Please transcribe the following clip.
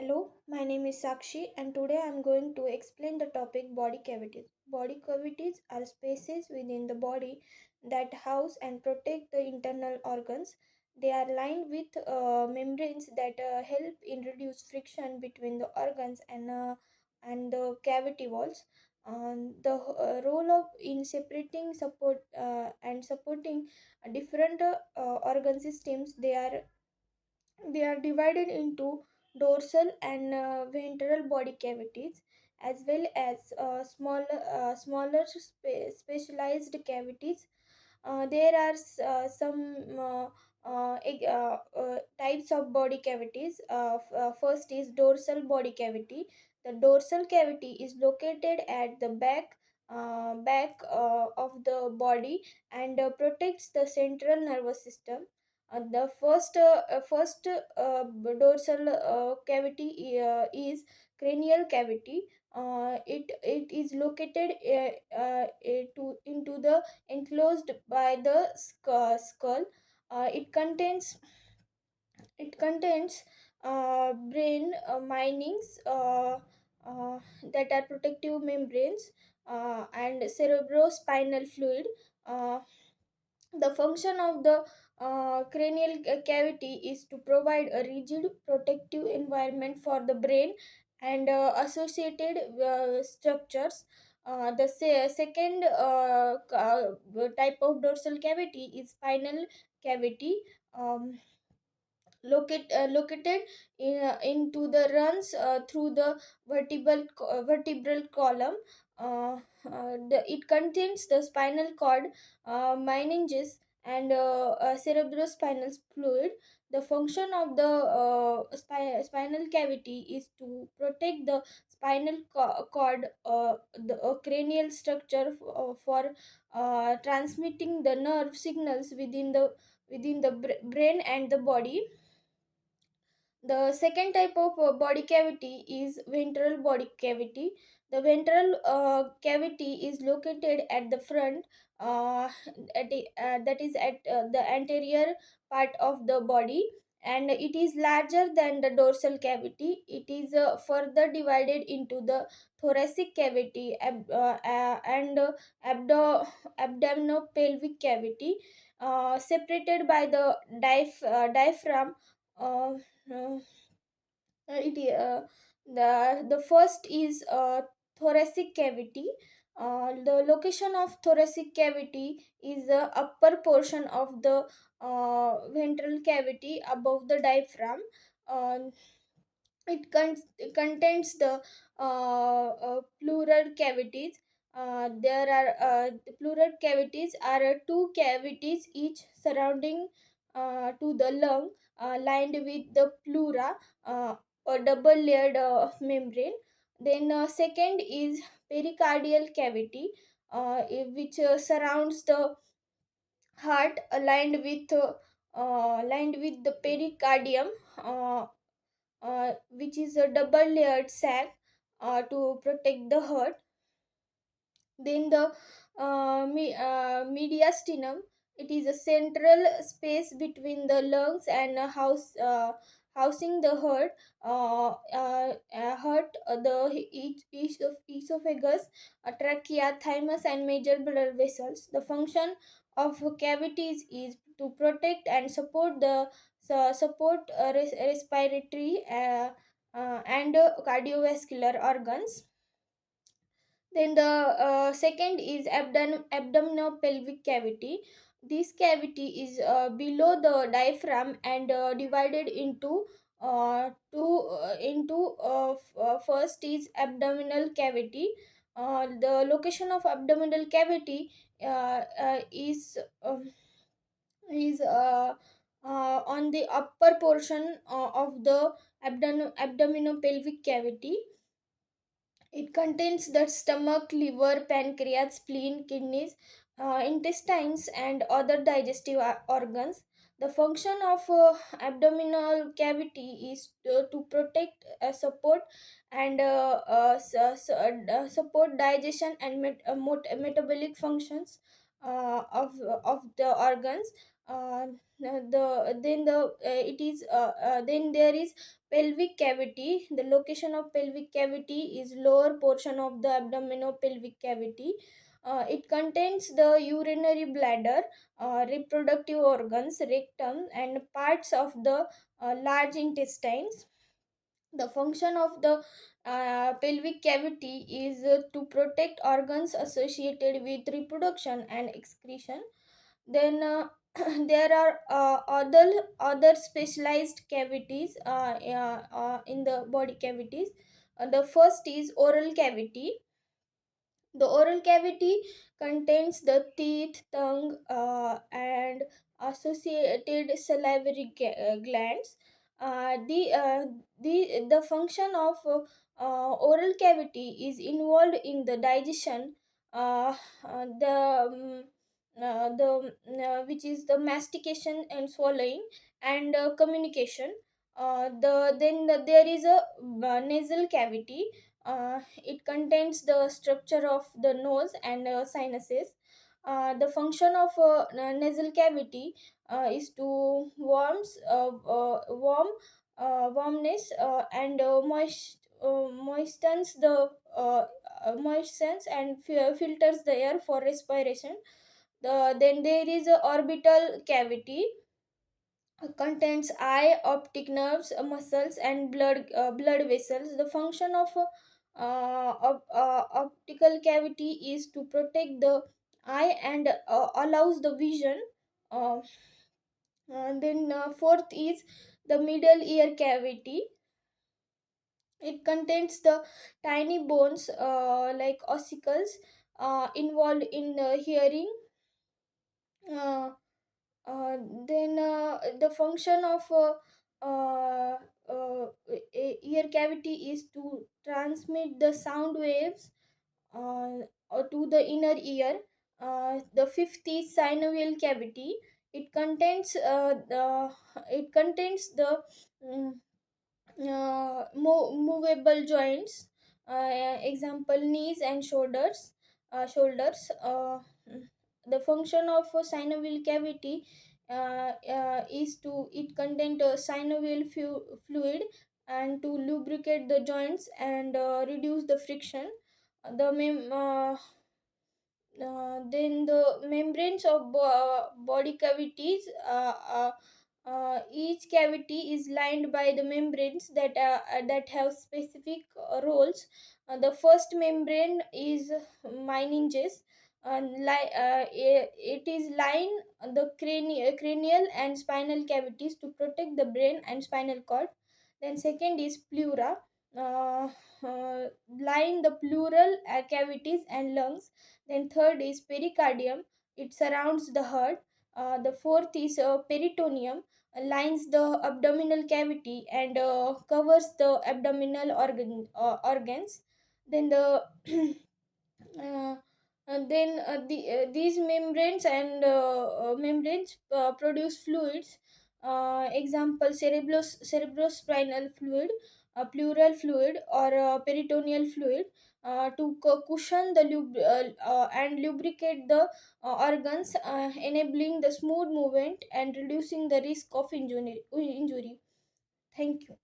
Hello, my name is Sakshi, and today I am going to explain the topic body cavities. Body cavities are spaces within the body that house and protect the internal organs. They are lined with membranes that help in reduce friction between the organs and the cavity walls. The role of in separating support and supporting different organ systems, they are divided into dorsal and ventral body cavities, as well as smaller specialized cavities. There are some types of body cavities. First is dorsal body cavity. The dorsal cavity is located at the back of the body and protects the central nervous system. The first dorsal cavity is cranial cavity. It is located into the enclosed by the skull. It contains brain minings that are protective membranes and cerebrospinal fluid. Uh, the function of the cranial cavity is to provide a rigid protective environment for the brain and associated structures. The second type of dorsal cavity is spinal cavity. Located into the runs through the vertebral column. It contains the spinal cord, meninges, and cerebrospinal fluid. The function of the spinal cavity is to protect the spinal cord, the cranial structure, for transmitting the nerve signals within the brain and the body. The second type of body cavity is ventral body cavity. The ventral cavity is located at the front, that is at the anterior part of the body, and it is larger than the dorsal cavity. It is further divided into the thoracic cavity and abdominopelvic cavity, separated by the diaphragm. Uh, uh, it the first is thoracic cavity. The location of thoracic cavity is the upper portion of the ventral cavity above the diaphragm. Uh, it contains the pleural cavities. The pleural cavities are two cavities each surrounding to the lung, lined with the pleura, a double layered membrane. Then second is pericardial cavity, which surrounds the heart, lined with the pericardium, which is a double layered sac to protect the heart. Then the mediastinum, it is a central space between the lungs and housing the heart. The esophagus, trachea, thymus, and major blood vessels. The function of cavities is to protect and support respiratory and cardiovascular organs. Then the second is abdominopelvic cavity. This cavity is below the diaphragm and divided into first is abdominal cavity. The location of abdominal cavity uh, uh, is um, is on the upper portion of the abdominopelvic cavity. It contains the stomach, liver, pancreas, spleen, kidneys, intestines, and other digestive organs. The function of abdominal cavity is to protect, support, and support digestion and metabolic functions of the organs. it is then there is pelvic cavity. The location of pelvic cavity is lower portion of the abdominopelvic cavity. It contains the urinary bladder, reproductive organs, rectum, and parts of the large intestines. The function of the pelvic cavity is to protect organs associated with reproduction and excretion. Then there are other specialized cavities in the body cavities. The first is oral cavity. The oral cavity contains the teeth, tongue, and associated salivary glands. The function of oral cavity is involved in the digestion, uh, the which is the mastication and swallowing, and communication. There is a nasal cavity. It contains the structure of the nose and sinuses. The function of nasal cavity is to warmness and moistens and filters the air for respiration. Then there is a orbital cavity, contains eye, optic nerves, muscles, and blood vessels. The function of optical cavity is to protect the eye and allows the vision. Uh, Fourth is the middle ear cavity. It contains the tiny bones like ossicles involved in hearing. Uh, uh, the function of ear cavity is to transmit the sound waves to the inner ear. The fifth is synovial cavity. It contains the mm, movable joints, example knees and shoulders. The function of a synovial cavity is to it contain a synovial fluid and to lubricate the joints and reduce the friction. The mem- then the membranes of body cavities, each cavity is lined by the membranes that have specific roles. The first membrane is meninges, it is line the cranial and spinal cavities to protect the brain and spinal cord. Then second is pleura, uh, line the pleural cavities and lungs. Then third is pericardium, it surrounds the heart. The fourth is peritoneum, lines the abdominal cavity and covers the abdominal organs. Then the these membranes produce fluids. Example cerebrospinal fluid, pleural fluid, or peritoneal fluid, to cushion the and lubricate the organs, enabling the smooth movement and reducing the risk of injury. Thank you.